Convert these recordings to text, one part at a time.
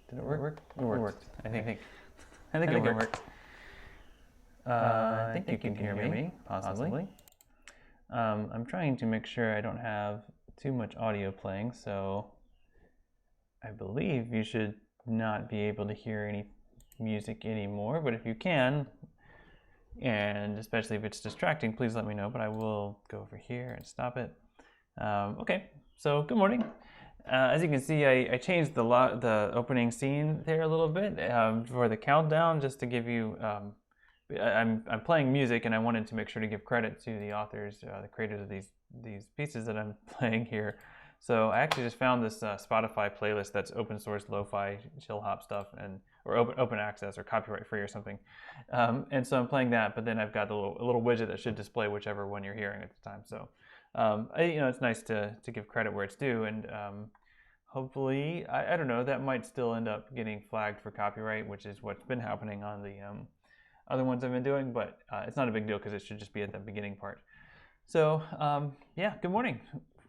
Did it work? It worked. I think it worked. I think you can hear me, possibly. I'm trying to make sure I don't have too much audio playing, so I believe you should not be able to hear any music anymore, but if you can, and especially if it's distracting, please let me know, but I will go over here and stop it. Okay, so good morning. As you can see, I changed the opening scene there a little bit for the countdown, just to give you, I'm playing music and I wanted to make sure to give credit to the authors, the creators of these pieces that I'm playing here. So I actually just found this Spotify playlist that's open source lo-fi chill hop stuff, or open access or copyright free or something. And so I'm playing that, but then I've got a little widget that should display whichever one you're hearing at the time. So it's nice to give credit where it's due, and hopefully, I don't know, that might still end up getting flagged for copyright, which is what's been happening on the other ones I've been doing, but it's not a big deal because it should just be at the beginning part. So yeah, good morning.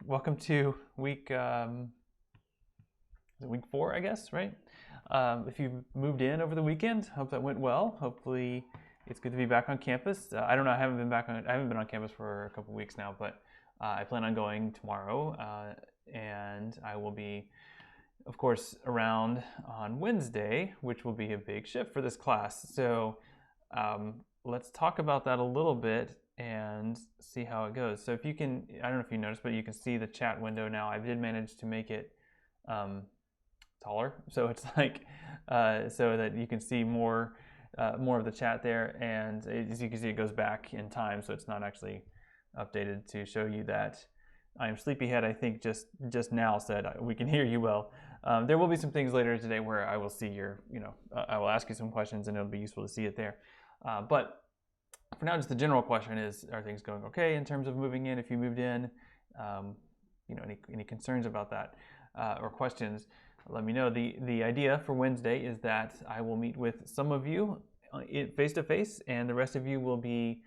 Welcome to week 4, I guess, right? If you moved in over the weekend, hope that went well. Hopefully, it's good to be back on campus. I don't know. I haven't been on campus for a couple weeks now, but I plan on going tomorrow, and I will be, of course, around on Wednesday, which will be a big shift for this class. So let's talk about that a little bit and see how it goes. So if you can, I don't know if you noticed, but you can see the chat window now. I did manage to make it taller, so it's like so that you can see more of the chat there, and as you can see, it goes back in time, so it's not actually updated to show you that I am sleepyhead. I think just now said we can hear you well. There will be some things later today where I will see your, I will ask you some questions, and it'll be useful to see it there. But for now, just the general question is: are things going okay in terms of moving in? If you moved in, any concerns about that or questions? Let me know. The idea for Wednesday is that I will meet with some of you face to face, and the rest of you will be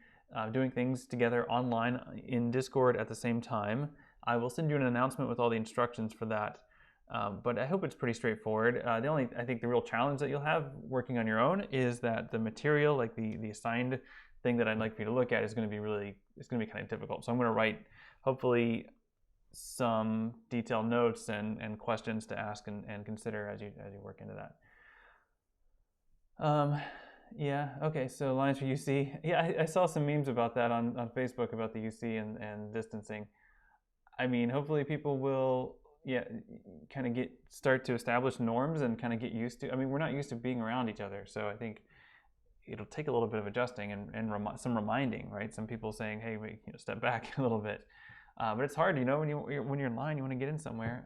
doing things together online in Discord at the same time. I will send you an announcement with all the instructions for that, but I hope it's pretty straightforward. I think the real challenge that you'll have working on your own is that the material, like the assigned thing that I'd like for you to look at, is going to be kind of difficult. So I'm going to write, hopefully, some detailed notes and questions to ask and consider as you work into that. Yeah, okay, so lines for UC. Yeah, I saw some memes about that on Facebook about the UC and distancing. I mean, hopefully people will, kind of start to establish norms and kind of get used to, we're not used to being around each other, so I think it'll take a little bit of adjusting and some reminding, right? Some people saying, hey, wait, step back a little bit. But it's hard, when you're in line, you want to get in somewhere.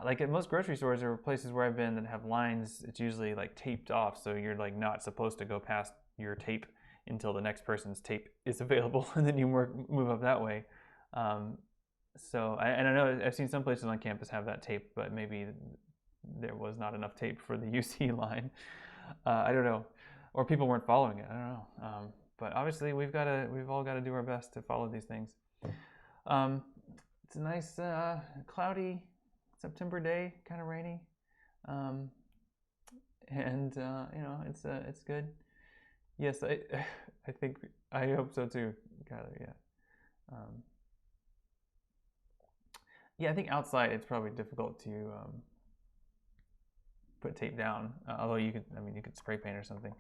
Like at most grocery stores or places where I've been that have lines, it's usually like taped off, so you're like not supposed to go past your tape until the next person's tape is available, and then you move up that way. So I know I've seen some places on campus have that tape, but maybe there was not enough tape for the UC line. I don't know, or people weren't following it. I don't know. But obviously we've all got to do our best to follow these things. It's a nice cloudy September day, kind of rainy, and it's good. Yes, I hope so too, Kyler. Yeah. Yeah, I think outside it's probably difficult to put tape down. Although you could spray paint or something.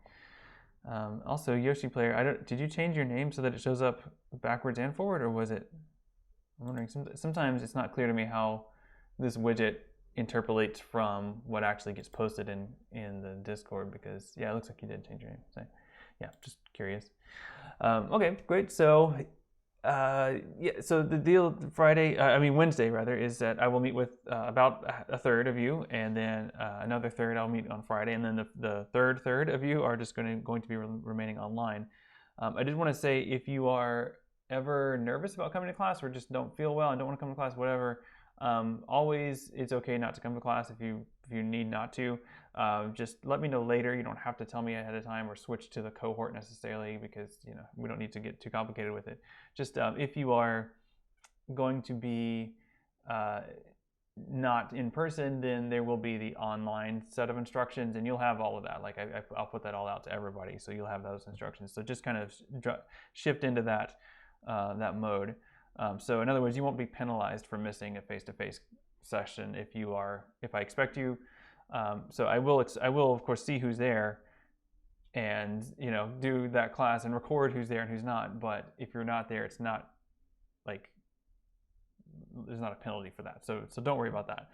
Also, Yoshi Player, did you change your name so that it shows up backwards and forward, or was it? I'm wondering. Sometimes it's not clear to me how this widget interpolates from what actually gets posted in the Discord, because it looks like you did change your name. So yeah, just curious. Okay, great. So so the deal Wednesday rather, is that I will meet with about a third of you, and then another third I'll meet on Friday, and then the third of you are just going to be remaining online. I did want to say, if you are ever nervous about coming to class or just don't feel well and don't want to come to class, whatever, always it's okay not to come to class if you need not to. Just let me know later. You don't have to tell me ahead of time or switch to the cohort necessarily, because we don't need to get too complicated with it. Just if you are going to be not in person, then there will be the online set of instructions, and you'll have all of that. Like I'll put that all out to everybody, so you'll have those instructions. So just kind of shift into that that mode. So in other words, you won't be penalized for missing a face-to-face session if I expect you. So I will of course see who's there, and do that class and record who's there and who's not. But if you're not there, it's not like there's not a penalty for that. So don't worry about that.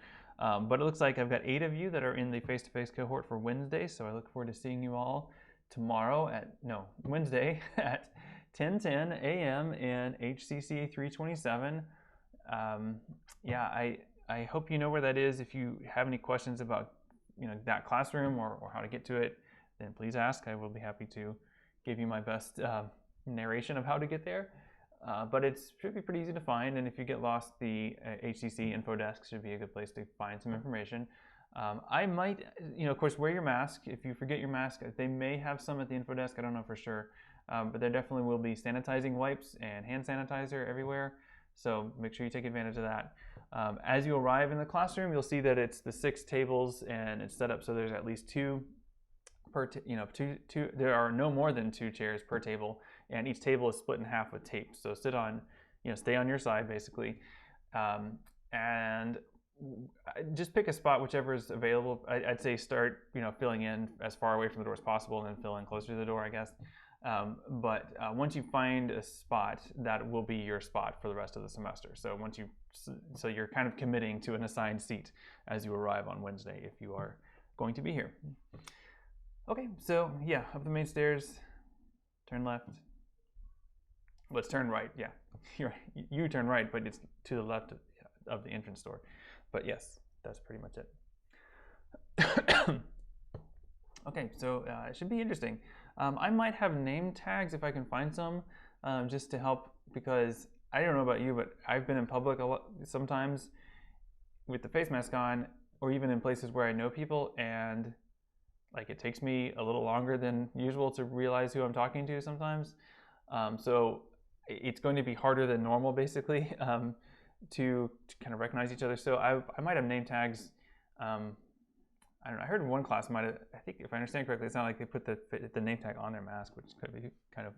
But it looks like I've got 8 of you that are in the face-to-face cohort for Wednesday. So I look forward to seeing you all Wednesday at 10:10 a.m. in HCC 327. Yeah, I hope you know where that is. If you have any questions about that classroom or how to get to it, then please ask. I will be happy to give you my best narration of how to get there. But it should be pretty easy to find, and if you get lost, the HCC info desk should be a good place to find some information. I might, of course, wear your mask. If you forget your mask, they may have some at the info desk. I don't know for sure, but there definitely will be sanitizing wipes and hand sanitizer everywhere. So make sure you take advantage of that. As you arrive in the classroom, you'll see that it's the 6 tables, and it's set up so there's at least 2 per, there are no more than 2 chairs per table, and each table is split in half with tape. So sit on, stay on your side basically, and just pick a spot, whichever is available. I'd say start, filling in as far away from the door as possible, and then fill in closer to the door, I guess. But once you find a spot, that will be your spot for the rest of the semester. So so you're kind of committing to an assigned seat as you arrive on Wednesday if you are going to be here. Okay, so yeah, up the main stairs, turn left. Let's turn right. Yeah, you turn right, but it's to the left of the entrance door. But yes, that's pretty much it. Okay, so it should be interesting. I might have name tags if I can find some, just to help, because I don't know about you, but I've been in public a lot sometimes with the face mask on, or even in places where I know people, and like it takes me a little longer than usual to realize who I'm talking to sometimes. So it's going to be harder than normal, basically, to kind of recognize each other. So I might have name tags. I don't know. I heard in one class I think if I understand correctly, it sounded like they put the name tag on their mask, which could be kind of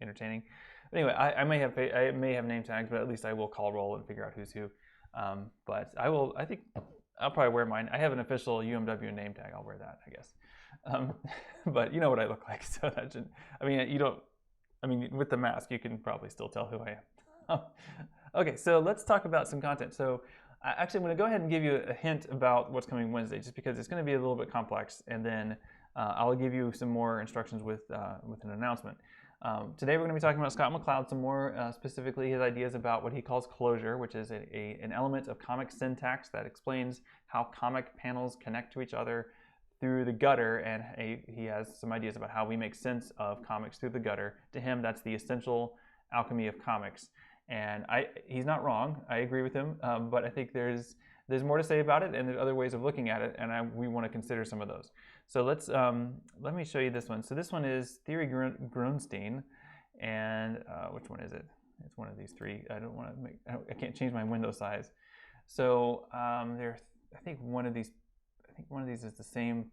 entertaining. But anyway, I may have name tags, but at least I will call roll and figure out who's who. But I think I'll probably wear mine. I have an official UMW name tag. I'll wear that, I guess. But you know what I look like, so that should. With the mask, you can probably still tell who I am. Okay, so let's talk about some content. So actually, I'm going to go ahead and give you a hint about what's coming Wednesday, just because it's going to be a little bit complex, and then I'll give you some more instructions with an announcement. Today we're going to be talking about Scott McCloud some more, specifically his ideas about what he calls closure, which is an element of comic syntax that explains how comic panels connect to each other through the gutter, and he has some ideas about how we make sense of comics through the gutter. To him, that's the essential alchemy of comics. And he's not wrong. I agree with him, but I think there's more to say about it, and there's other ways of looking at it, and we want to consider some of those. So let me show you this one. So this one is Theory Grunstein, and which one is it? It's one of these 3. I can't change my window size. So I think one of these is the same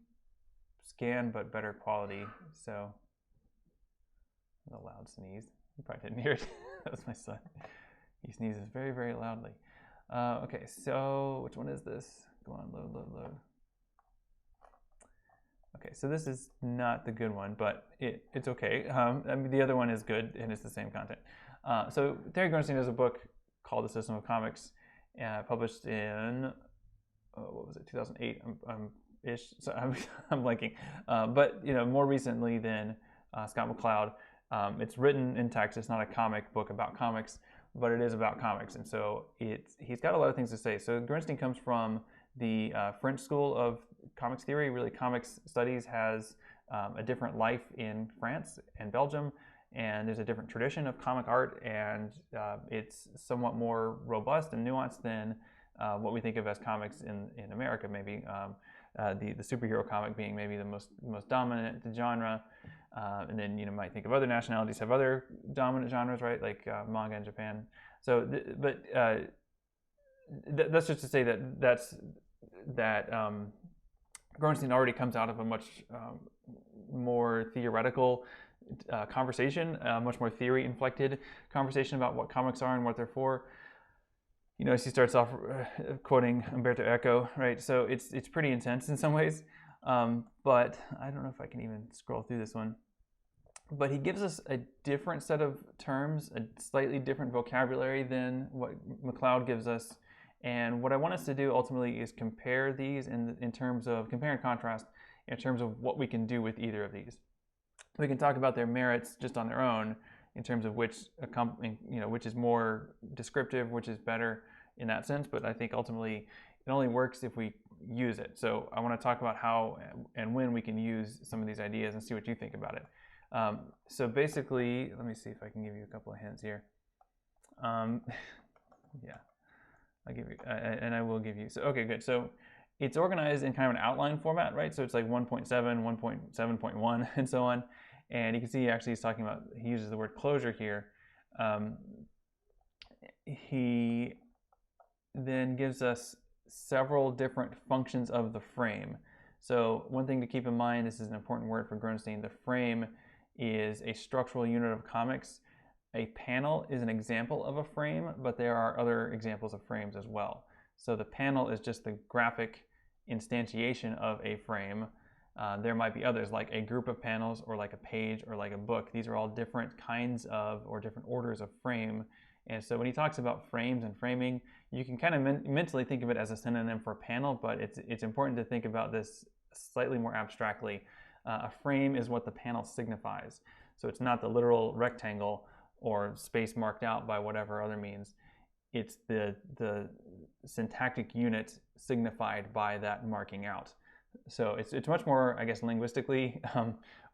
scan but better quality. So a loud sneeze. You probably didn't hear it. That was my son. He sneezes very, very loudly. Okay, so which one is this? Go on, load. Okay, so this is not the good one, but it's okay. The other one is good, and it's the same content. So Theory Grunstein has a book called The System of Comics, published in, what was it, 2008? So I'm blanking. But more recently than Scott McCloud. It's written in text. It's not a comic book about comics, but it is about comics, and so he's got a lot of things to say. So Grunstein comes from the French school of comics theory. Really, comics studies has a different life in France and Belgium, and there's a different tradition of comic art, and it's somewhat more robust and nuanced than what we think of as comics in America. Maybe the superhero comic being maybe the most dominant genre. And then you might think of other nationalities have other dominant genres, right? Like manga in Japan. So, that's just to say that Groenstein already comes out of a much more theoretical conversation, much more theory-inflected conversation about what comics are and what they're for. You notice he starts off quoting Umberto Eco, right? So it's pretty intense in some ways, but I don't know if I can even scroll through this one. But he gives us a different set of terms, a slightly different vocabulary than what McLeod gives us. And what I want us to do ultimately is compare these in terms of compare and contrast in terms of what we can do with either of these. We can talk about their merits just on their own in terms of which is more descriptive, which is better in that sense. But I think ultimately it only works if we use it. So I want to talk about how and when we can use some of these ideas and see what you think about it. So basically, let me see if I can give you a couple of hints here. Yeah. I'll give you, and I will give you. So okay, good. So it's organized in kind of an outline format, right? So it's like 1.7, 1.7.1, and so on. And you can see actually he's talking about, he uses the word closure here. He then gives us several different functions of the frame. So one thing to keep in mind, this is an important word for Groenstein, the frame is a structural unit of comics. A panel is an example of a frame, but there are other examples of frames as well. So the panel is just the graphic instantiation of a frame. There might be others, like a group of panels, or like a page, or like a book. These are all different kinds of, or different orders of frame. And so when he talks about frames and framing, you can kind of mentally think of it as a synonym for panel, but it's important to think about this slightly more abstractly. A frame is what the panel signifies. So it's not the literal rectangle or space marked out by whatever other means. It's the syntactic unit signified by that marking out. So it's much more, I guess, linguistically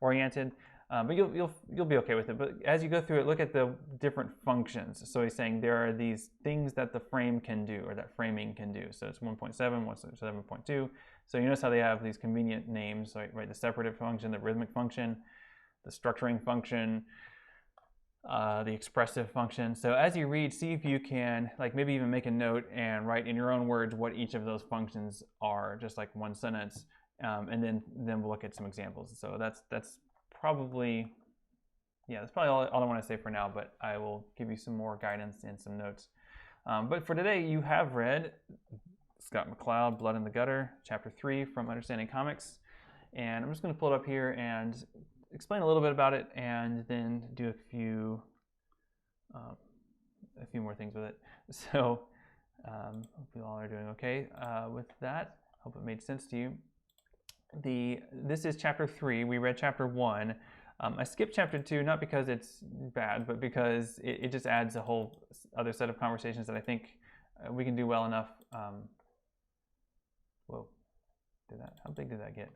oriented, but you'll be okay with it. But as you go through it, look at the different functions. So he's saying there are these things that the frame can do, or that framing can do. So it's 1.7, 1.7.2. So you notice how they have these convenient names, right? The separative function, the rhythmic function, the structuring function, the expressive function. So as you read, see if you can, like, maybe even make a note and write in your own words what each of those functions are, just like one sentence, and then we'll look at some examples. So that's probably, yeah, that's probably all I want to say for now, but I will give you some more guidance and some notes. But for today, you have read Scott McCloud, Blood in the Gutter, Chapter 3 from Understanding Comics. And I'm just going to pull it up here and explain a little bit about it, and then do a few more things with it. So hope you all are doing okay with that. Hope it made sense to you. This is Chapter 3. We read Chapter 1. I skipped Chapter 2, not because it's bad, but because it just adds a whole other set of conversations that I think we can do well enough. Whoa, how big did that get?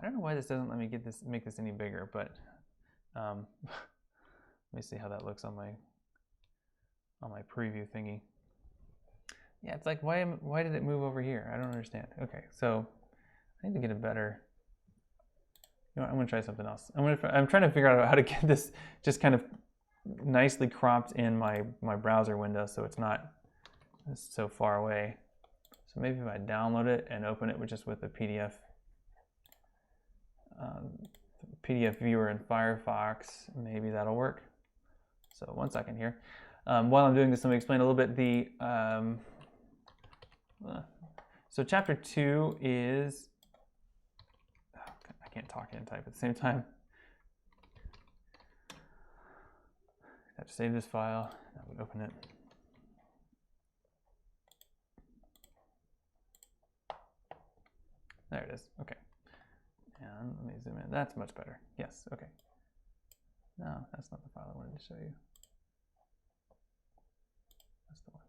I don't know why this doesn't let me make this any bigger, but let me see how that looks on my preview thingy. Yeah, it's like, why did it move over here? I don't understand. Okay, so I need to get a better. You know what, I'm gonna try something else. I'm trying to figure out how to get this just kind of nicely cropped in my browser window, so it's not so far away. So maybe if I download it and open it with a PDF. PDF viewer in Firefox, maybe that'll work. So 1 second here. While I'm doing this, let me explain a little bit so Chapter 2 is, I can't talk and type at the same time. I have to save this file. Now we open it. There it is. Okay. And let me zoom in. That's much better. Yes, okay. No, that's not the file I wanted to show you. That's the one.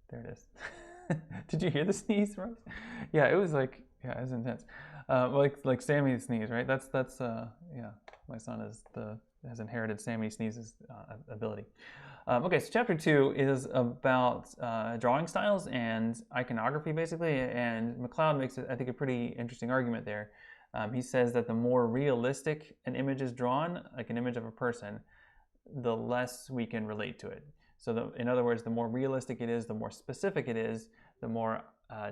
There it is. Did you hear the sneeze, Rose? Yeah, it was like, yeah, it was intense. Like Sammy sneeze, right? That's yeah. My son has inherited Sammy Sneeze's ability. Okay, so Chapter 2 is about drawing styles and iconography, basically, and McCloud makes, I think, a pretty interesting argument there. He says that the more realistic an image is drawn, like an image of a person, the less we can relate to it. So in other words, the more realistic it is, the more specific it is, the more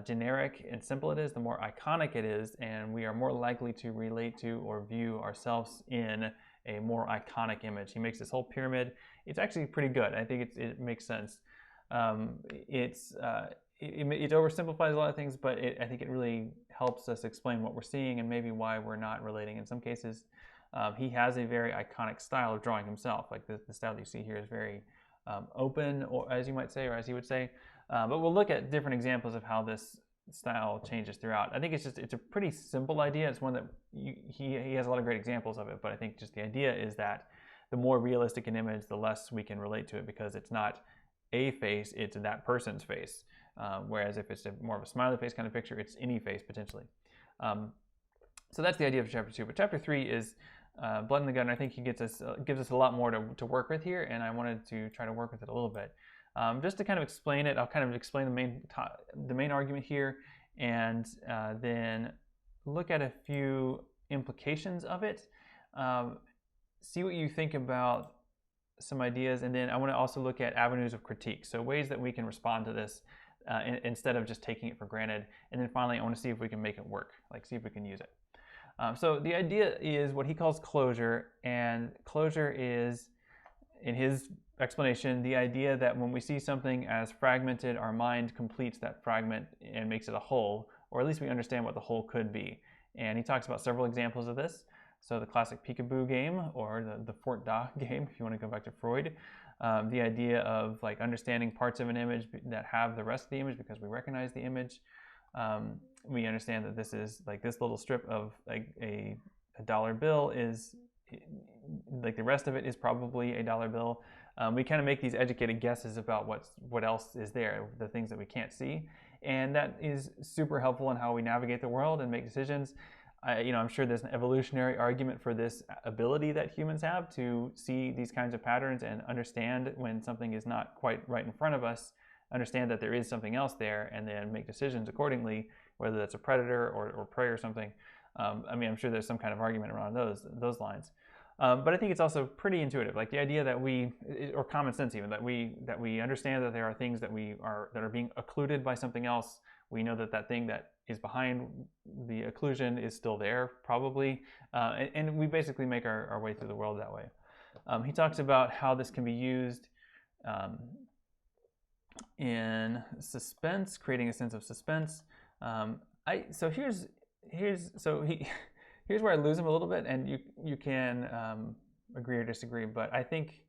generic and simple it is, the more iconic it is, and we are more likely to relate to or view ourselves in a more iconic image. He makes this whole pyramid. It's actually pretty good. I think it makes sense. It oversimplifies a lot of things, but I think it really helps us explain what we're seeing and maybe why we're not relating in some cases. He has a very iconic style of drawing himself. Like the style that you see here is very open, or as you might say, or as he would say. But we'll look at different examples of how this style changes throughout. I think it's a pretty simple idea. It's one that he has a lot of great examples of it, but I think just the idea is that the more realistic an image, the less we can relate to it, because it's not a face, it's that person's face. Whereas if it's more of a smiley face kind of picture, it's any face potentially. So that's the idea of chapter 2. But chapter 3 is blood in the gun. I think he gives us a lot more to work with here, and I wanted to try to work with it a little bit. Just to kind of explain it, I'll kind of explain the main argument here, and then look at a few implications of it. See what you think about some ideas, and then I want to also look at avenues of critique, so ways that we can respond to this instead of just taking it for granted. And then finally, I want to see if we can make it work, like see if we can use it. So the idea is what he calls closure, and closure is, in his explanation, the idea that when we see something as fragmented, our mind completes that fragment and makes it a whole, or at least we understand what the whole could be. And he talks about several examples of this. So the classic peekaboo game, or the Fort Da game, if you want to go back to Freud. The idea of like understanding parts of an image that have the rest of the image because we recognize the image. We understand that this is like this little strip of like a dollar bill is like the rest of it is probably a dollar bill. We kind of make these educated guesses about what else is there, the things that we can't see, and that is super helpful in how we navigate the world and make decisions. I'm sure there's an evolutionary argument for this ability that humans have to see these kinds of patterns and understand when something is not quite right in front of us, understand that there is something else there, and then make decisions accordingly, whether that's a predator or prey or something. I'm sure there's some kind of argument around those lines. But I think it's also pretty intuitive, like the idea that or common sense even, that we understand that there are things that are being occluded by something else. We know that thing that is behind the occlusion is still there, probably, and we basically make our way through the world that way. He talks about how this can be used in suspense, creating a sense of suspense. Here's where I lose him a little bit, and you can agree or disagree, but I think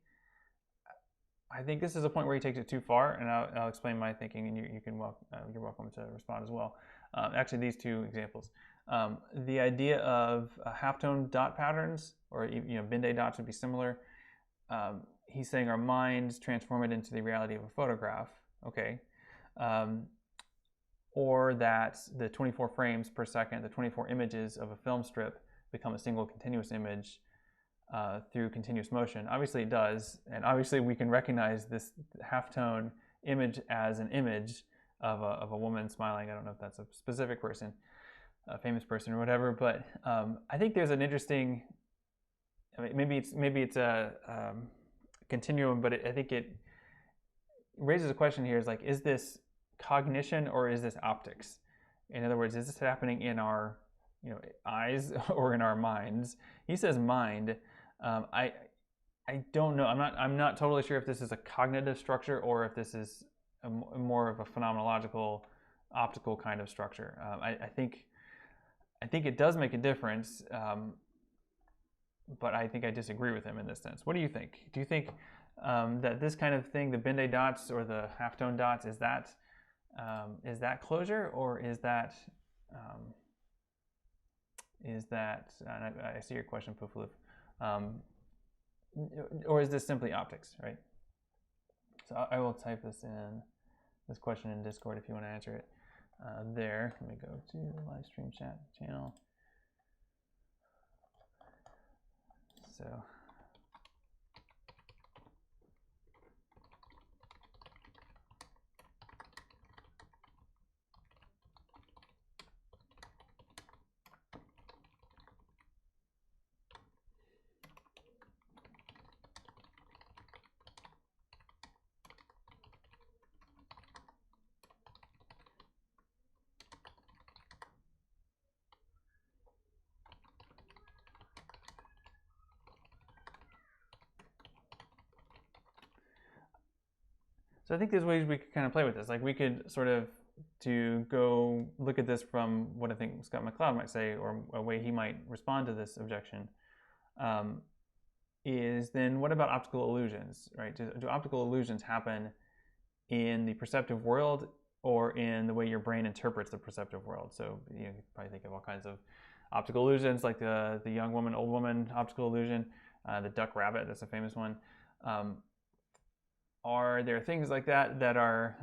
this is a point where he takes it too far, and I'll explain my thinking, and you're welcome to respond as well. Actually, these two examples, the idea of halftone dot patterns, or bin-day dots would be similar. He's saying our minds transform it into the reality of a photograph, okay, or that the 24 frames per second, the 24 images of a film strip become a single continuous image through continuous motion. Obviously it does, and obviously we can recognize this halftone image as an image of a woman smiling. I don't know if that's a specific person, a famous person or whatever, but I think there's an interesting, maybe it's a continuum, but I think it raises a question here, is like, is this cognition or is this optics? In other words, is this happening in our eyes or in our minds? He says mind. I don't know. I'm not totally sure if this is a cognitive structure or if this is more of a phenomenological, optical kind of structure. I think it does make a difference, but I think I disagree with him in this sense. What do you think? Do you think that this kind of thing, the bin-day dots or the halftone dots, is that closure, or is that and I see your question, Puflip, or is this simply optics, right? So I will type this question in Discord if you want to answer it there. Let me go to the live stream chat channel. So So I think there's ways we could kind of play with this. Like we could sort of, to go look at this from what I think Scott McCloud might say, or a way he might respond to this objection, is then what about optical illusions, right? Do optical illusions happen in the perceptive world or in the way your brain interprets the perceptive world? So you can probably think of all kinds of optical illusions, like the young woman, old woman optical illusion, the duck rabbit, that's a famous one. Are there things like that that are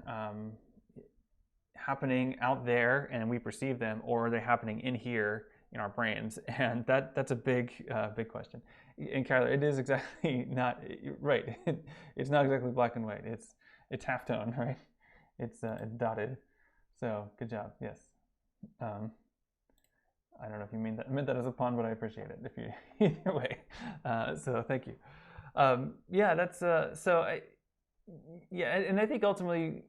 happening out there and we perceive them, or are they happening in here in our brains? And that's a big question. And Kyler, it is exactly not right. It's not exactly black and white. It's halftone, right? It's dotted. So good job. Yes. I don't know if you meant that as a pun, but I appreciate it. If you either way. So thank you. Yeah, that's so. Yeah, and I think ultimately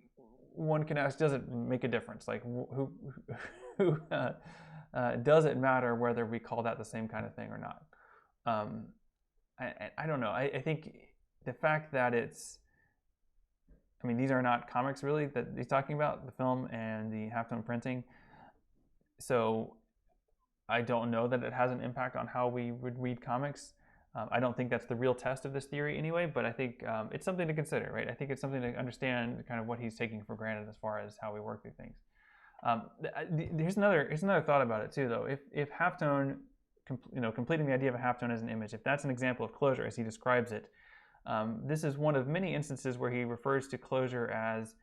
one can ask, does it make a difference? Like, who does it matter whether we call that the same kind of thing or not? I don't know. I think the fact that it's, I mean, these are not comics really that he's talking about, the film and the halftone printing. So I don't know that it has an impact on how we would read comics. I don't think that's the real test of this theory anyway, but I think it's something to consider, right? I think it's something to understand kind of what he's taking for granted as far as how we work through things. Here's another thought about it too, though. If halftone, completing the idea of a halftone as an image, if that's an example of closure as he describes it, this is one of many instances where he refers to closure as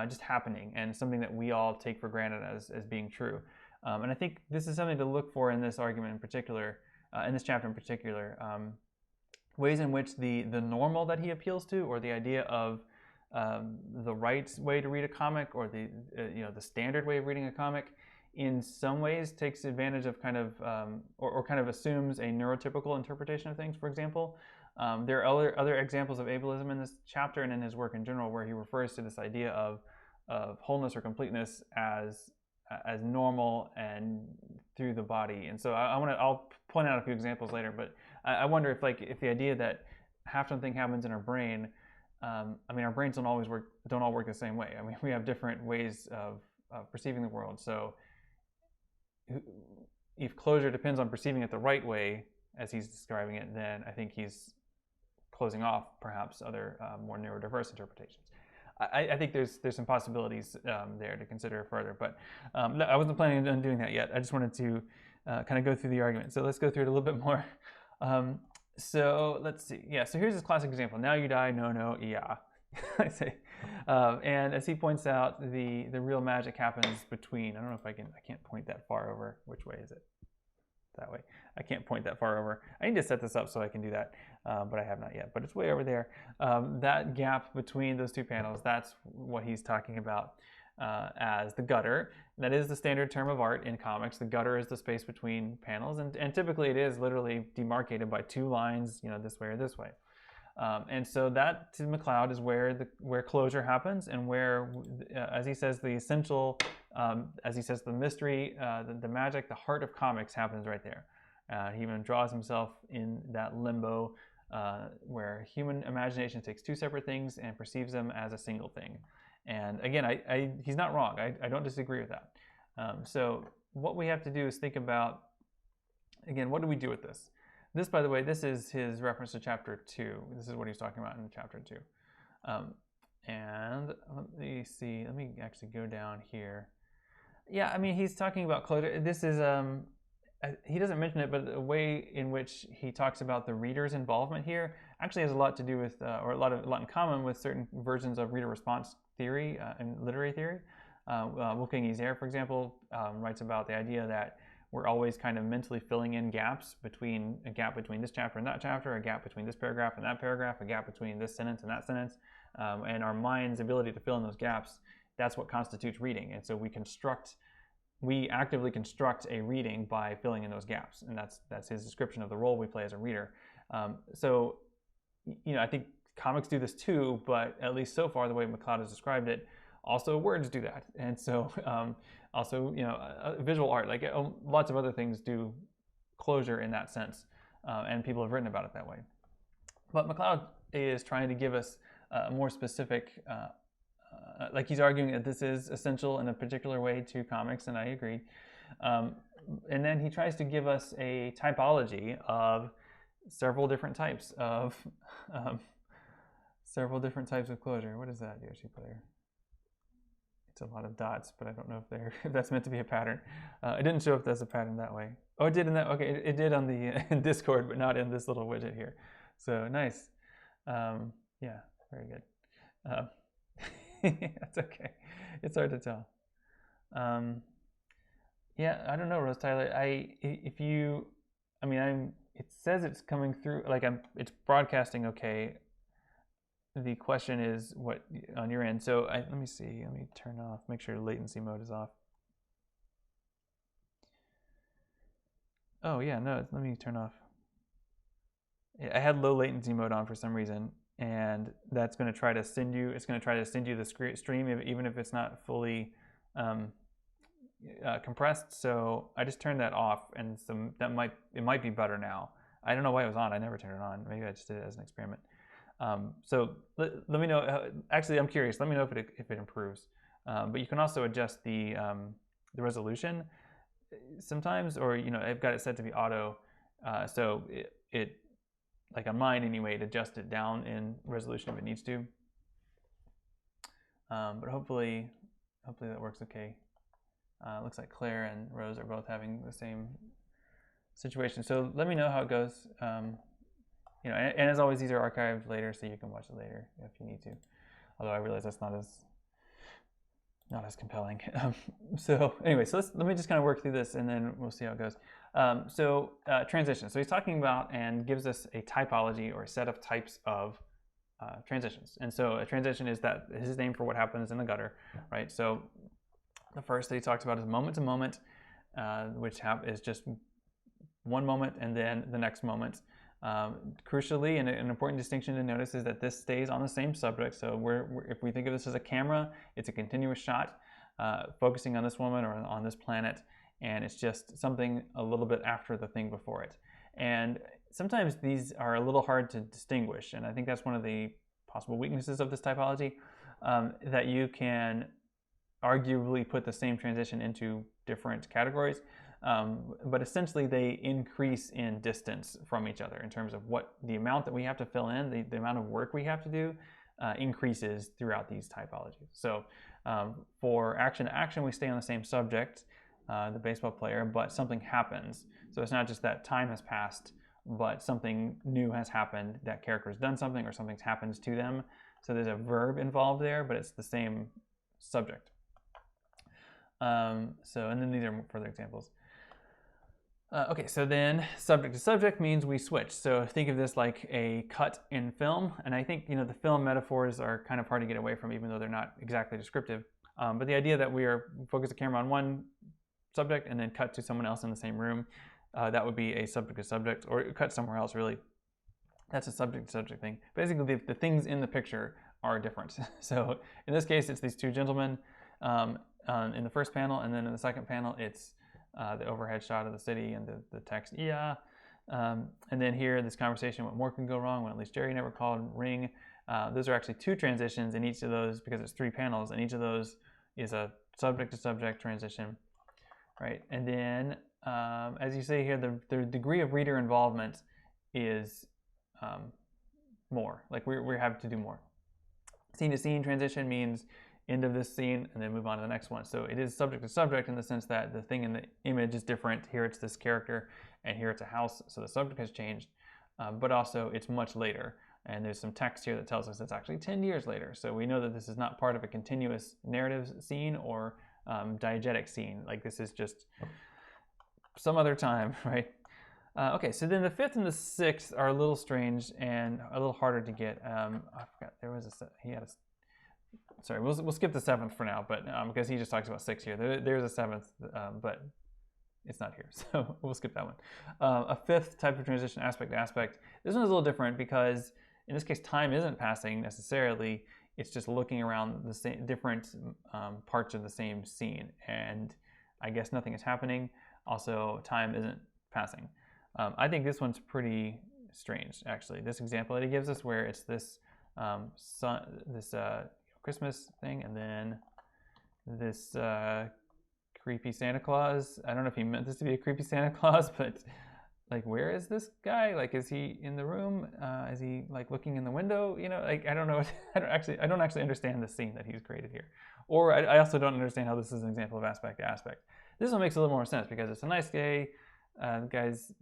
just happening and something that we all take for granted as being true. And I think this is something to look for in this argument in particular. In this chapter in particular, ways in which the normal that he appeals to, or the idea of the right way to read a comic, or the standard way of reading a comic, in some ways takes advantage of kind of or kind of assumes a neurotypical interpretation of things. For example, there are other examples of ableism in this chapter and in his work in general, where he refers to this idea of wholeness or completeness as normal and through the body. And so I'll point out a few examples later, but I wonder if the idea that halftone thing happens in our brain, I mean, our brains don't all work the same way. I mean, we have different ways of perceiving the world. So if closure depends on perceiving it the right way, as he's describing it, then I think he's closing off perhaps other more neurodiverse interpretations. I think there's some possibilities there to consider further, but I wasn't planning on doing that yet. I just wanted to kind of go through the argument. So let's go through it a little bit more. So let's see. Yeah, so here's this classic example. Now you die, no, yeah. I say. And as he points out, the real magic happens between, I don't know if I can't point that far over. Which way is it? That way. I can't point that far over. I need to set this up so I can do that, but I have not yet. But it's way over there. That gap between those two panels, that's what he's talking about as the gutter. That is the standard term of art in comics. The gutter is the space between panels, and typically it is literally demarcated by two lines, this way or this way. And so that, to McCloud, is where closure happens, and where, as he says, the essential, as he says, the mystery, the magic, the heart of comics happens right there. He even draws himself in that limbo where human imagination takes two separate things and perceives them as a single thing. And again, he's not wrong. I don't disagree with that. So what we have to do is think about, again, what do we do with this? This, by the way, this is his reference to chapter 2. This is what he's talking about in chapter 2. And let me see. Let me actually go down here. Yeah, I mean, he's talking about closure. This is, he doesn't mention it, but the way in which he talks about the reader's involvement here actually has a lot to do with, or a lot in common with certain versions of reader response theory and literary theory. Wolfgang Iser, for example, writes about the idea that we're always kind of mentally filling in gaps, a gap between this chapter and that chapter, a gap between this paragraph and that paragraph, a gap between this sentence and that sentence. And our mind's ability to fill in those gaps, that's what constitutes reading. And so we actively construct a reading by filling in those gaps. And that's his description of the role we play as a reader. So I think comics do this too, but at least so far, the way McCloud has described it, also words do that. And so also, visual art, like lots of other things do closure in that sense. And people have written about it that way. But McCloud is trying to give us more specific, like he's arguing that this is essential in a particular way to comics, and I agree. And then he tries to give us a typology of several different types of closure. What is that, Yoshi player? It's a lot of dots, but I don't know if that's meant to be a pattern. It didn't show up as a pattern that way. Oh, it did in that. Okay, it did on the in Discord, but not in this little widget here. So nice. Yeah, very good. That's okay. It's hard to tell. Yeah, I don't know, Rose Tyler. It says it's coming through. It's broadcasting okay. The question is what on your end. So let me see. Let me turn off. Make sure latency mode is off. Oh yeah, no. Let me turn off. I had low latency mode on for some reason, and that's going to try to send you. It's going to try to send you the stream even if it's not fully compressed. So I just turned that off, and it might be better now. I don't know why it was on. I never turned it on. Maybe I just did it as an experiment. So let me know. Actually, I'm curious. Let me know if it improves. But you can also adjust the resolution sometimes, or I've got it set to be auto. So it like on mine anyway, it adjusts it down in resolution if it needs to. But hopefully that works okay. Looks like Claire and Rose are both having the same situation. So let me know how it goes. And as always, these are archived later, so you can watch it later if you need to. Although I realize that's not as compelling. So anyway, let me just kind of work through this, and then we'll see how it goes. Transitions. So he's talking about and gives us a typology or a set of types of transitions. And so a transition is his name for what happens in the gutter, right? So the first that he talks about is moment to moment, which is just one moment and then the next moment. Crucially, and an important distinction to notice is that this stays on the same subject. So if we think of this as a camera, it's a continuous shot focusing on this woman or on this planet, and it's just something a little bit after the thing before it. And sometimes these are a little hard to distinguish, and I think that's one of the possible weaknesses of this typology, that you can arguably put the same transition into different categories. But essentially they increase in distance from each other in terms of what the amount that we have to fill in, the amount of work we have to do increases throughout these typologies. So for action to action, we stay on the same subject, the baseball player, but something happens. So it's not just that time has passed, but something new has happened, that character has done something or something's happened to them. So there's a verb involved there, but it's the same subject. And then these are further examples. Okay, so then subject to subject means we switch. So think of this like a cut in film. And I think, the film metaphors are kind of hard to get away from, even though they're not exactly descriptive. But the idea that we focus the camera on one subject and then cut to someone else in the same room, that would be a subject to subject, or cut somewhere else, really. That's a subject to subject thing. Basically, the things in the picture are different. So in this case, it's these two gentlemen in the first panel, and then in the second panel, it's the overhead shot of the city and the text, yeah. And then here, this conversation, what more can go wrong when at least Jerry never called, ring. Those are actually two transitions in each of those, because it's three panels, and each of those is a subject to subject transition, right? And then, as you say here, the degree of reader involvement is more, like we have to do more. Scene to scene transition means end of this scene and then move on to the next one. So it is subject to subject in the sense that the thing in the image is different. Here it's this character, and here it's a house, so the subject has changed, but also it's much later. And there's some text here that tells us it's actually 10 years later. So we know that this is not part of a continuous narrative scene or diegetic scene. Like this is just some other time, right? Okay, so then the fifth and the sixth are a little strange and a little harder to get. I forgot, there was sorry, we'll skip the seventh for now, but because he just talks about six here. There's a seventh, but it's not here, so we'll skip that one. A fifth type of transition, aspect to aspect. This one's a little different because in this case, time isn't passing necessarily. It's just looking around the same different parts of the same scene, and I guess nothing is happening. Also, time isn't passing. I think this one's pretty strange, actually. This example that he gives us, where it's this this Christmas thing, and then this creepy Santa Claus. I don't know if he meant this to be a creepy Santa Claus, but like, where is this guy? Like, is he in the room? Is he like looking in the window? You know, like, I don't know. I don't actually understand the scene that he's created here. Or I also don't understand how this is an example of aspect to aspect. This one makes a little more sense because it's a nice day. The guy's,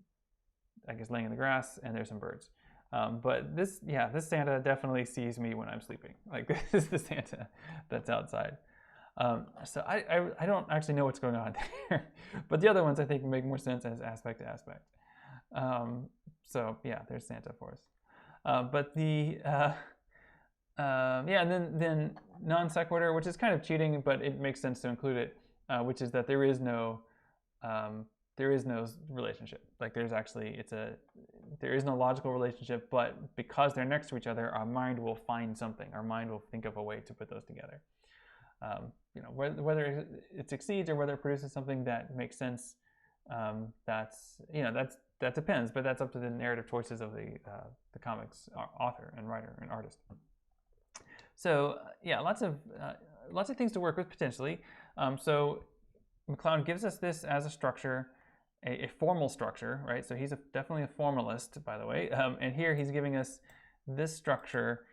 I guess, laying in the grass, and there's some birds. But this Santa definitely sees me when I'm sleeping. Like, this is the Santa that's outside. So I don't actually know what's going on there. But the other ones I think make more sense as aspect to aspect. So yeah, there's Santa for us. But the and then non sequitur, which is kind of cheating, but it makes sense to include it, which is that there is no relationship. Like, there is no logical relationship, but because they're next to each other, our mind will find something. Our mind will think of a way to put those together. You know, whether it succeeds or whether it produces something that makes sense, that depends. But that's up to the narrative choices of the comics author and writer and artist. So yeah, lots of things to work with potentially. So McCloud gives us this as a structure, a formal structure, right? So he's definitely a formalist, by the way. And here he's giving us this structure,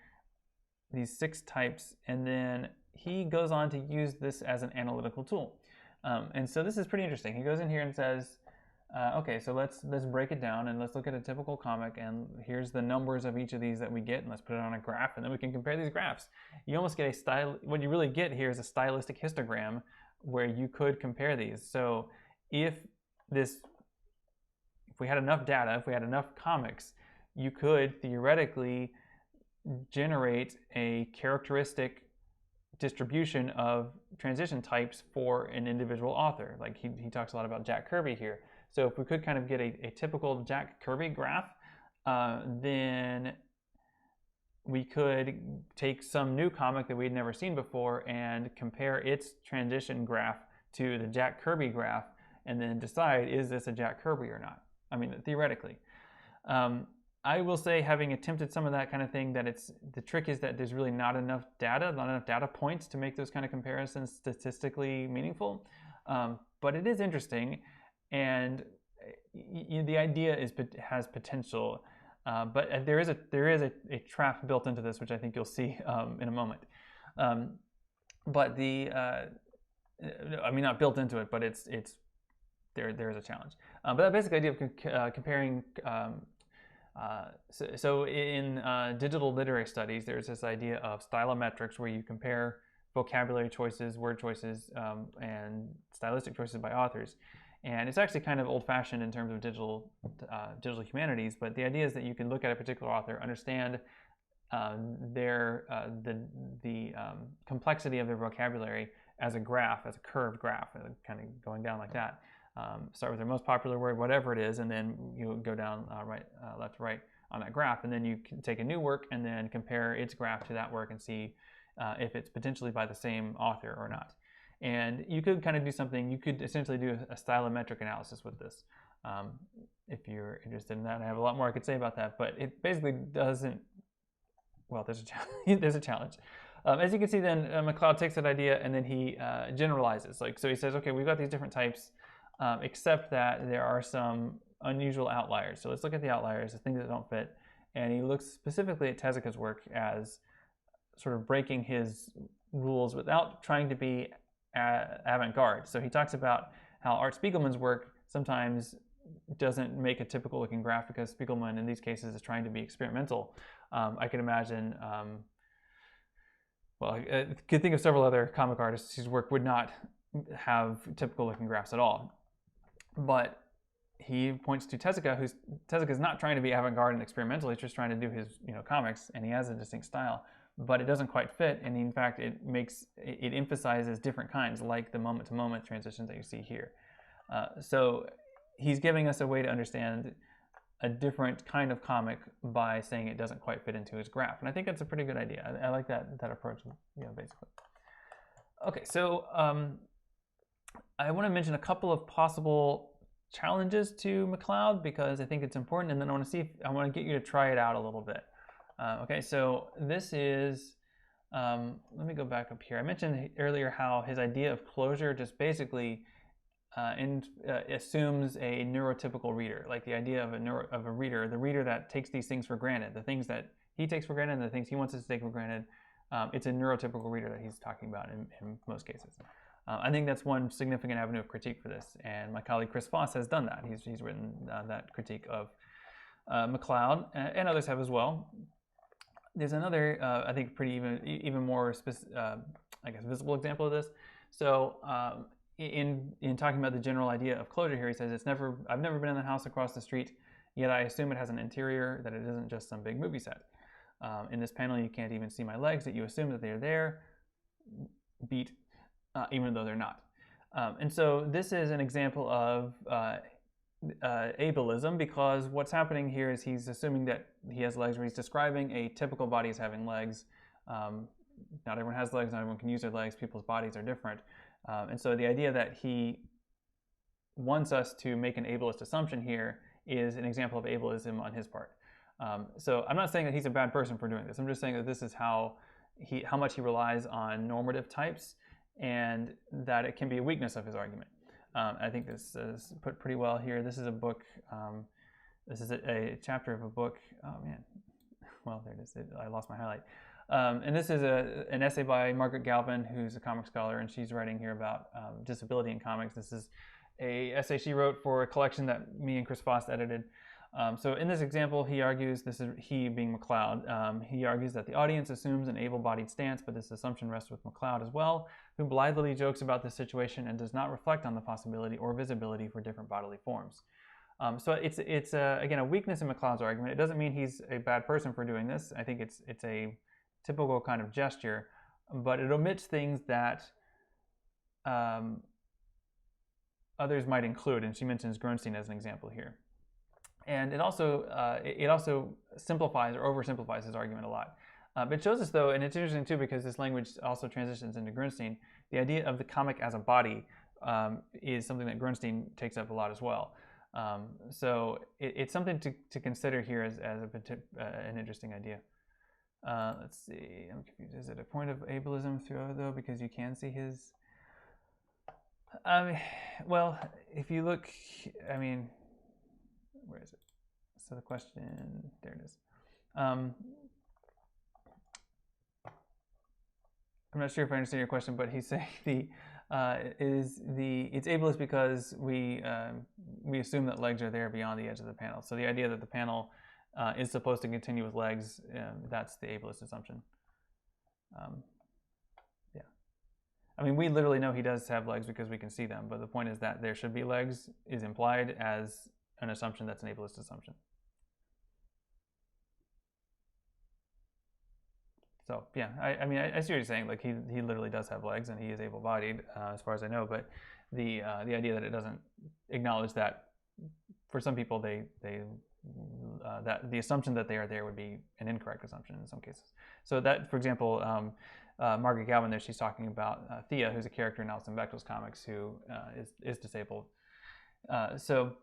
these 6 types, and then he goes on to use this as an analytical tool. And so this is pretty interesting. He goes in here and says, okay, so let's break it down and let's look at a typical comic, and here's the numbers of each of these that we get, and let's put it on a graph, and then we can compare these graphs. You almost get what you really get here is a stylistic histogram where you could compare these. So if we had enough data, if we had enough comics, you could theoretically generate a characteristic distribution of transition types for an individual author. Like, he talks a lot about Jack Kirby here. So if we could kind of get a typical Jack Kirby graph, then we could take some new comic that we'd never seen before and compare its transition graph to the Jack Kirby graph, and then decide, is this a Jack Kirby or not? I mean, theoretically. I will say, having attempted some of that kind of thing, that the trick is that there's really not enough data points to make those kind of comparisons statistically meaningful. But it is interesting, and the idea has potential. But there is a trap built into this, which I think you'll see in a moment. But I mean, not built into it, but there is a challenge. But that basic idea of comparing. So in digital literary studies, there's this idea of stylometrics, where you compare vocabulary choices, word choices, and stylistic choices by authors. And it's actually kind of old-fashioned in terms of digital humanities, but the idea is that you can look at a particular author, understand the complexity of their vocabulary as a graph, as a curved graph, kind of going down like that. Start with their most popular word, whatever it is, and then you go down left to right on that graph, and then you can take a new work and then compare its graph to that work and see if it's potentially by the same author or not. And you could kind of do something. You could essentially do a stylometric analysis with this, if you're interested in that. I have a lot more I could say about that, but it basically doesn't. Well, there's a challenge. There's a challenge. As you can see, then McCloud takes that idea and then he generalizes. So he says, okay, we've got these different types. Except that there are some unusual outliers. So let's look at the outliers, the things that don't fit. And he looks specifically at Tezuka's work as sort of breaking his rules without trying to be avant-garde. So he talks about how Art Spiegelman's work sometimes doesn't make a typical looking graph because Spiegelman in these cases is trying to be experimental. I can imagine, I could think of several other comic artists whose work would not have typical looking graphs at all. But he points to Tezuka, Tezuka's not trying to be avant-garde and experimental. He's just trying to do his comics, and he has a distinct style, but it doesn't quite fit. And in fact, it emphasizes different kinds, like the moment-to-moment transitions that you see here. So he's giving us a way to understand a different kind of comic by saying it doesn't quite fit into his graph, and I think that's a pretty good idea. I like that approach, basically. Okay, so I want to mention a couple of possible challenges to McCloud because I think it's important, and then I want to get you to try it out a little bit. Okay, so this is, let me go back up here. I mentioned earlier how his idea of closure just basically assumes a neurotypical reader, like the idea of a reader, the reader that takes these things for granted, the things that he takes for granted and the things he wants us to take for granted. It's a neurotypical reader that he's talking about in most cases. I think that's one significant avenue of critique for this, and my colleague Chris Foss has done that. He's written that critique of MacLeod, and others have as well. There's another, I think, pretty even more, I guess, visible example of this. So in talking about the general idea of closure here, he says, I've never been in the house across the street, yet I assume it has an interior, that it isn't just some big movie set. In this panel, you can't even see my legs, that you assume that they're there, even though they're not. And so this is an example of ableism, because what's happening here is he's assuming that he has legs, where he's describing a typical body as having legs. Not everyone has legs, not everyone can use their legs, people's bodies are different. And so the idea that he wants us to make an ableist assumption here is an example of ableism on his part. So I'm not saying that he's a bad person for doing this. I'm just saying that this is how much he relies on normative types, and that it can be a weakness of his argument. I think this is put pretty well here. This is a book. This is a chapter of a book. Oh man, well there it is. I lost my highlight. And this is an essay by Margaret Galvin, who's a comic scholar, and she's writing here about disability in comics. This is an essay she wrote for a collection that me and Chris Foss edited. So in this example, he argues, this is he being MacLeod, he argues that the audience assumes an able-bodied stance, but this assumption rests with MacLeod as well, who blithely jokes about this situation and does not reflect on the possibility or visibility for different bodily forms. So it's again, a weakness in MacLeod's argument. It doesn't mean he's a bad person for doing this. I think it's a typical kind of gesture, but it omits things that others might include, and she mentions Grunstein as an example here. And it also simplifies or oversimplifies his argument a lot. But it shows us, though, and it's interesting too, because this language also transitions into Grunstein, the idea of the comic as a body is something that Grunstein takes up a lot as well. So it's something to consider here as an interesting idea. Let's see, I'm confused. Is it a point of ableism though, because you can see his... well, if you look, I mean, where is it? So the question, there it is. I'm not sure if I understand your question, but he's saying it's ableist because we assume that legs are there beyond the edge of the panel. So the idea that the panel is supposed to continue with legs, that's the ableist assumption. Yeah. I mean, we literally know he does have legs because we can see them, but the point is that there should be legs is implied as an assumption that's an ableist assumption. So yeah, I mean, I see what you're saying. Like he literally does have legs and he is able-bodied, as far as I know. But the idea that it doesn't acknowledge that, for some people, that the assumption that they are there would be an incorrect assumption in some cases. So that, for example, Margaret Galvin there, she's talking about Thea, who's a character in Alison Bechdel's comics who is disabled. So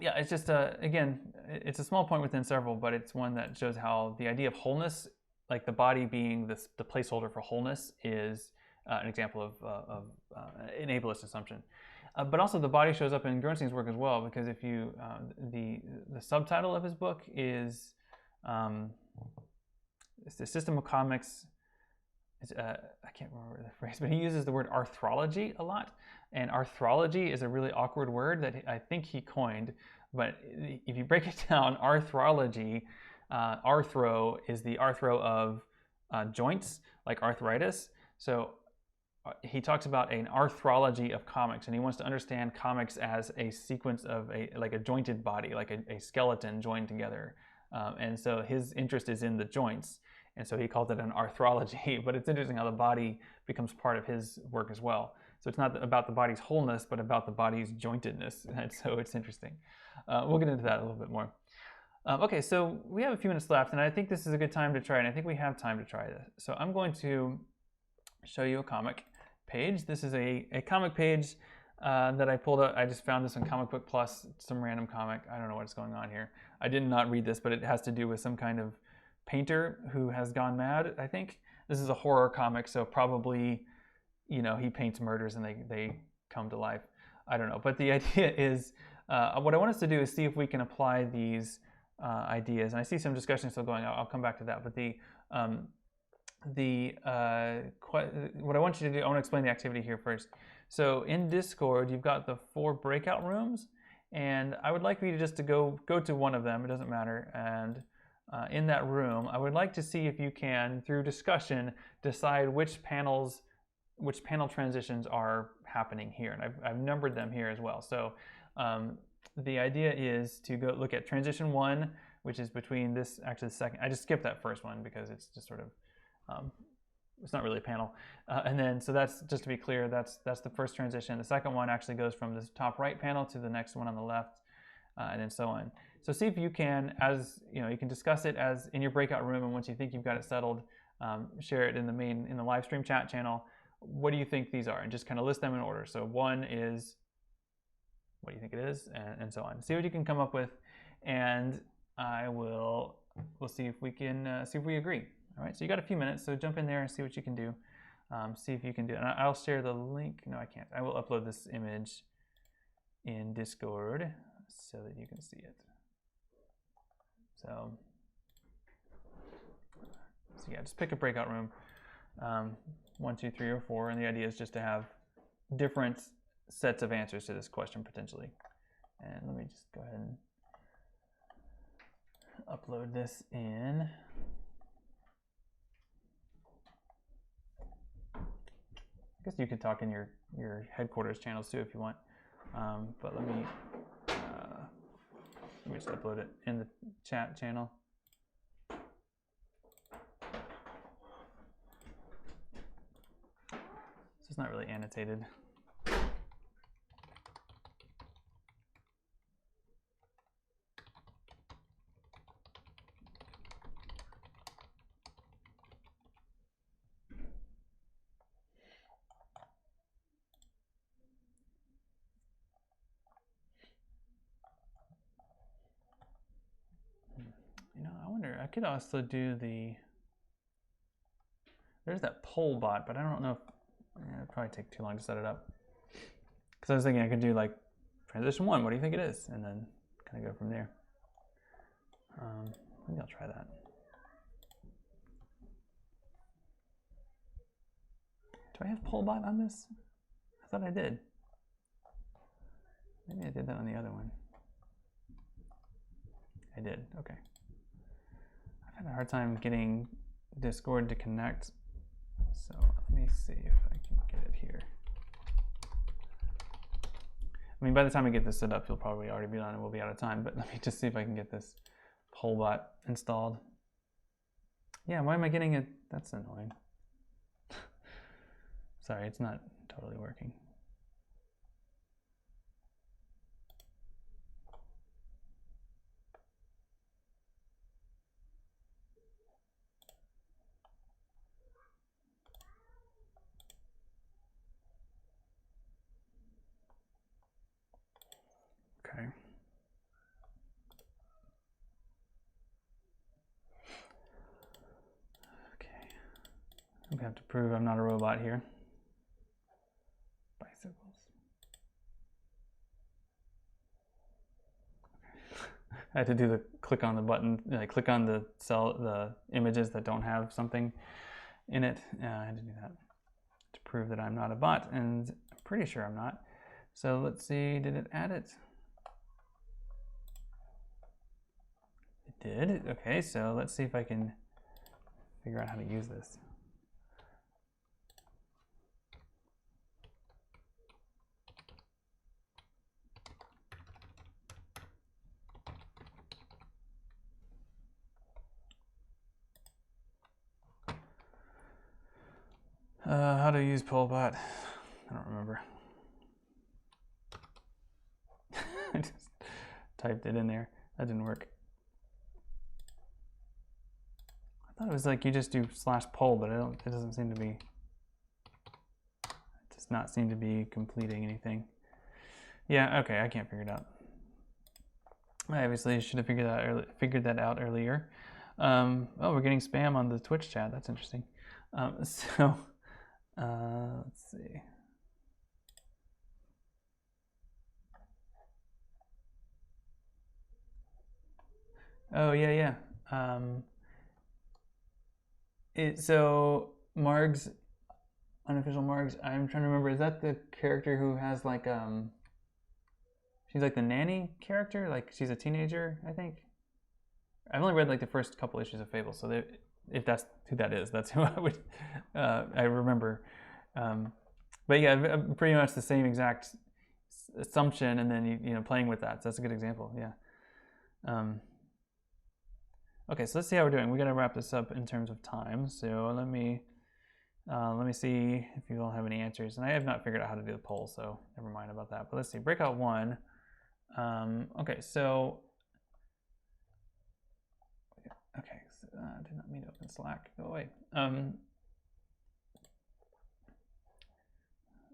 yeah, it's just again, it's a small point within several, but it's one that shows how the idea of wholeness, like the body being the placeholder for wholeness, is an example of an ableist assumption. But also the body shows up in Grunstein's work as well, because if you the subtitle of his book is it's the System of Comics. I can't remember the phrase, but he uses the word arthrology a lot, and arthrology is a really awkward word that I think he coined. But if you break it down, arthrology, arthro is the arthro of joints, like arthritis. So he talks about an arthrology of comics, and he wants to understand comics as a sequence of a jointed body, like a skeleton joined together. And so his interest is in the joints, and so he calls it an arthrology. But it's interesting how the body becomes part of his work as well. So it's not about the body's wholeness, but about the body's jointedness. And so it's interesting. We'll get into that a little bit more. Okay, so we have a few minutes left, and I think this is a good time to try, and I think we have time to try this. So I'm going to show you a comic page. This is a comic page that I pulled up. I just found this on Comic Book Plus, some random comic. I don't know what's going on here. I did not read this, but it has to do with some kind of painter who has gone mad, I think. This is a horror comic, so probably, you know, he paints murders and they come to life. I don't know. But the idea is, what I want us to do is see if we can apply these ideas. And I see some discussion still going on. I'll come back to that. But what I want you to do, I want to explain the activity here first. So in Discord, you've got the 4 breakout rooms, and I would like you to just to go to one of them. It doesn't matter. And in that room, I would like to see if you can, through discussion, decide which panel transitions are happening here. And I've numbered them here as well. So the idea is to go look at transition 1, which is between this, actually the second. I just skipped that first one because it's just sort of, it's not really a panel. And then, so that's, just to be clear, that's the first transition. The second one actually goes from this top right panel to the next one on the left, and then so on. So see if you can, as you know, you can discuss it as in your breakout room, and once you think you've got it settled, share it in the live stream chat channel. What do you think these are? And just kind of list them in order. So 1 is, what do you think it is? And so on. See what you can come up with, and we'll see if we can see if we agree. All right, so you got a few minutes, so jump in there and see what you can do. See if you can do it. And I'll share the link. No, I can't. I will upload this image in Discord so that you can see it. So yeah, just pick a breakout room, 1, 2, 3, or 4, and the idea is just to have different sets of answers to this question potentially. And let me just go ahead and upload this in. I guess you could talk in your headquarters channels too if you want, but let me just upload it in the chat channel. So it's not really annotated. I could also do there's that poll bot, but I don't know if, it'd probably take too long to set it up. Because I was thinking I could do like transition 1, what do you think it is? And then kind of go from there. Maybe I'll try that. Do I have poll bot on this? I thought I did. Maybe I did that on the other one. I did, okay. I've had a hard time getting Discord to connect, so let me see if I can get it here. I mean, by the time I get this set up, you'll probably already be on and we'll be out of time, but let me just see if I can get this poll bot installed. Yeah, why am I getting it? That's annoying. Sorry, it's not totally working. Okay. I'm gonna have to prove I'm not a robot here. Bicycles. I had to do the click on the button, click on the images that don't have something in it. I had to do that to prove that I'm not a bot, and I'm pretty sure I'm not. So let's see, did it add it? It did. Okay, so let's see if I can figure out how to use this. How to use pollbot? I don't remember. I just typed it in there. That didn't work. I thought it was like you just do /poll, but it doesn't seem to be. It does not seem to be completing anything. Yeah, okay, I can't figure it out. I obviously should have figured that out earlier. Oh, we're getting spam on the Twitch chat. That's interesting. Let's see. Oh, yeah. So Marg's, unofficial Marg's, I'm trying to remember, is that the character who has like, she's like the nanny character? Like she's a teenager, I think? I've only read like the first couple issues of Fable, so if that's who that is, that's who I would, I remember. But yeah, pretty much the same exact assumption, and then you know playing with that. So that's a good example. Yeah. Okay, so let's see how we're doing. We got to wrap this up in terms of time. So let me see if you all have any answers. And I have not figured out how to do the poll, so never mind about that. But let's see. Breakout 1. Okay, so did not mean to open Slack. Go away.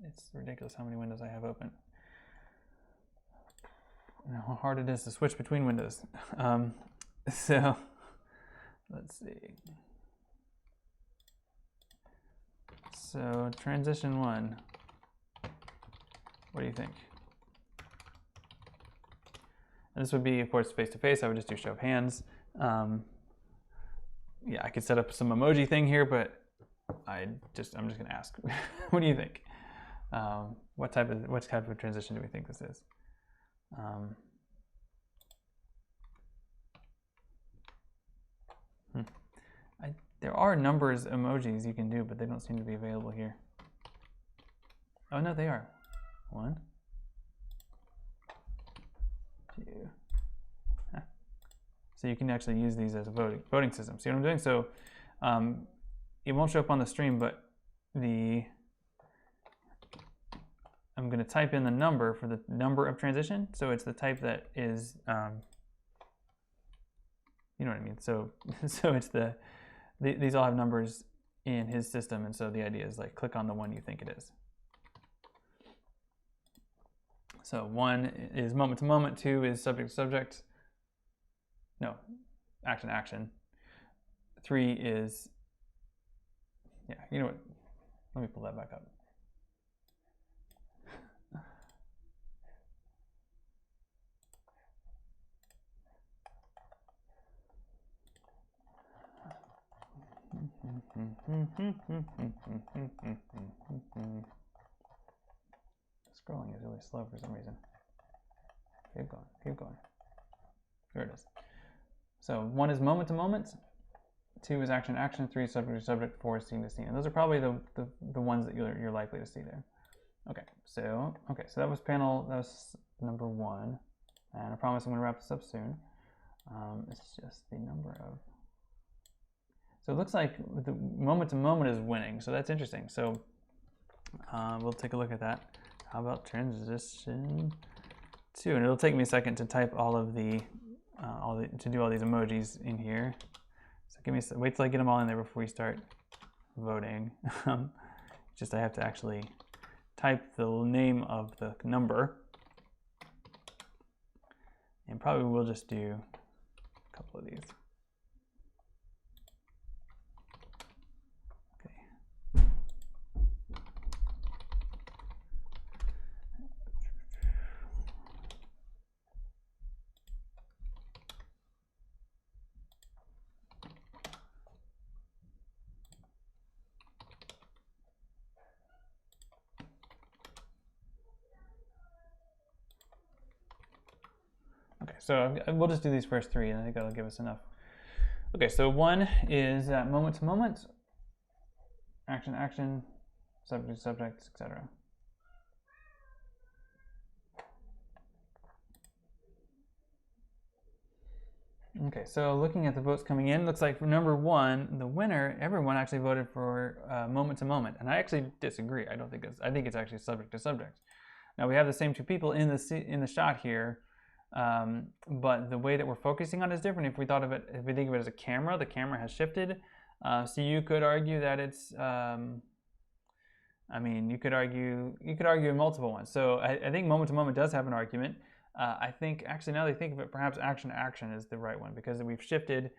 It's ridiculous how many windows I have open. You know how hard it is to switch between windows. So let's see. So transition 1. What do you think? And this would be, of course, face-to-face. I would just do show of hands. Yeah, I could set up some emoji thing here, but I'm just going to ask. What do you think? What type of transition do we think this is? There are numbers emojis you can do, but they don't seem to be available here. Oh no, they are. 1, 2. So you can actually use these as a voting system. See what I'm doing? So it won't show up on the stream, but I'm going to type in the number for the number of transition. So it's the type that is, you know what I mean? So it's these all have numbers in his system, and so the idea is like click on the one you think it is. So 1 is moment to moment, 2 is subject to subject. No, action to action. 3 is, yeah, you know what? Let me pull that back up. Scrolling is really slow for some reason. Keep going. Here it is. So 1 is moment to moment, 2 is action to action, 3 is subject to subject, 4 is scene to scene. And those are probably the ones that you're likely to see there. Okay, so that was number 1, and I promise I'm going to wrap this up soon. It's just the number of. So it looks like the moment to moment is winning, so that's interesting. So we'll take a look at that. How about transition 2? And it'll take me a second to type to do all these emojis in here. So wait till I get them all in there before we start voting. Just I have to actually type the name of the number, and probably we'll just do a couple of these. So we'll just do these first 3, and I think that'll give us enough. Okay, so 1 is moment to moment, action to action, subject to subject, etc. Okay, so looking at the votes coming in, looks like for number 1, the winner, everyone actually voted for moment to moment, and I actually disagree. I think it's actually subject to subject. Now we have the same 2 people in the shot here. But the way that we're focusing on is different. If we think of it as a camera, the camera has shifted. So you could argue that it's, you could argue multiple ones. So I think moment to moment does have an argument. I think actually now that I think of it, perhaps action to action is the right one because we've shifted.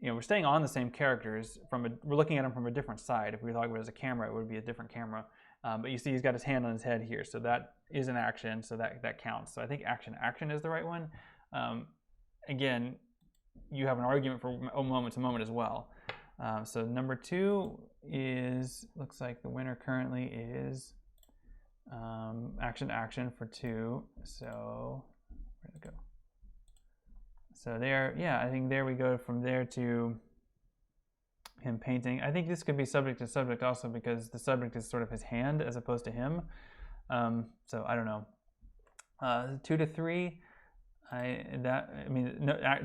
we're staying on the same characters. We're looking at them from a different side. If we thought it was a camera, it would be a different camera. But you see he's got his hand on his head here, so that is an action, so that counts. So I think action is the right one. Again, you have an argument for moment to moment as well. So number 2 looks like the winner currently is action for 2. So where'd it go? So there, yeah, I think there we go from there to him painting. I think this could be subject to subject also, because the subject is sort of his hand as opposed to him. So I don't know. 2 to 3,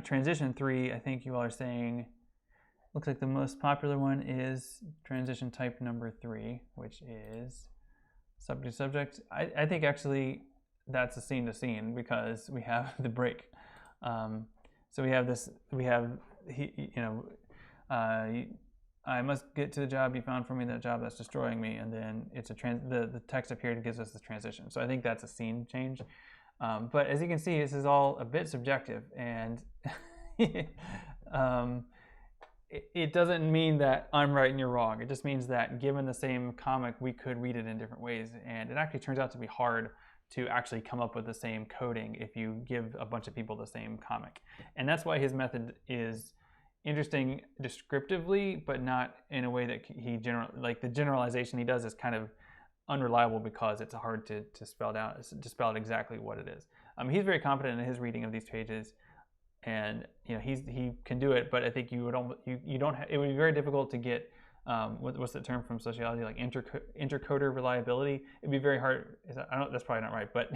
transition 3, I think you all are saying, looks like the most popular one is transition type number 3, which is subject to subject. I think actually that's a scene to scene, because we have the break. So we have this, I must get to the job you found for me, that job that's destroying me, and then it's the text up here gives us the transition. So I think that's a scene change. But as you can see, this is all a bit subjective, and it doesn't mean that I'm right and you're wrong. It just means that given the same comic, we could read it in different ways, and it actually turns out to be hard to actually come up with the same coding if you give a bunch of people the same comic. And that's why his method is interesting descriptively, but not in a way that like the generalization he does is kind of unreliable, because it's hard to spell out exactly what it is. He's very confident in his reading of these pages, and he can do it, but I think it would be very difficult to get what's the term from sociology, like intercoder reliability. It'd be very hard. That's probably not right, but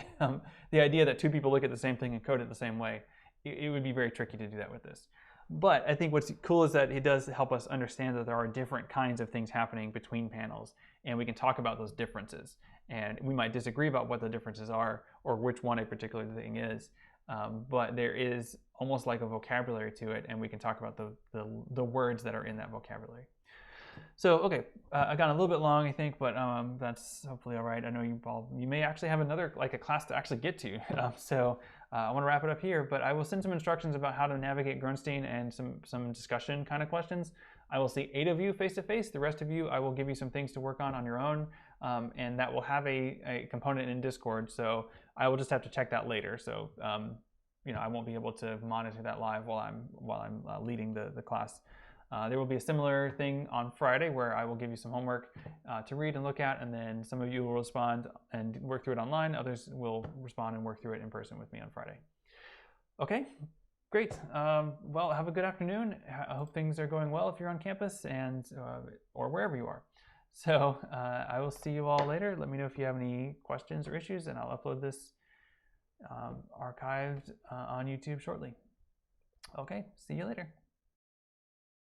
the idea that 2 people look at the same thing and code it the same way, it would be very tricky to do that with this. But I think what's cool is that it does help us understand that there are different kinds of things happening between panels, and we can talk about those differences. And we might disagree about what the differences are, or which one a particular thing is, but there is almost like a vocabulary to it, and we can talk about the words that are in that vocabulary. So, okay, I got a little bit long, I think, but that's hopefully all right. I know you may actually have another, like a class to actually get to. So I want to wrap it up here, but I will send some instructions about how to navigate Grunstein and some discussion kind of questions. I will see 8 of you face to face. The rest of you, I will give you some things to work on your own, and that will have a component in Discord. So I will just have to check that later. So I won't be able to monitor that live while I'm leading the class. There will be a similar thing on Friday where I will give you some homework to read and look at, and then some of you will respond and work through it online. Others will respond and work through it in person with me on Friday. Okay, great. Well, have a good afternoon. I hope things are going well if you're on campus and or wherever you are. So I will see you all later. Let me know if you have any questions or issues, and I'll upload this archived on YouTube shortly. Okay, see you later.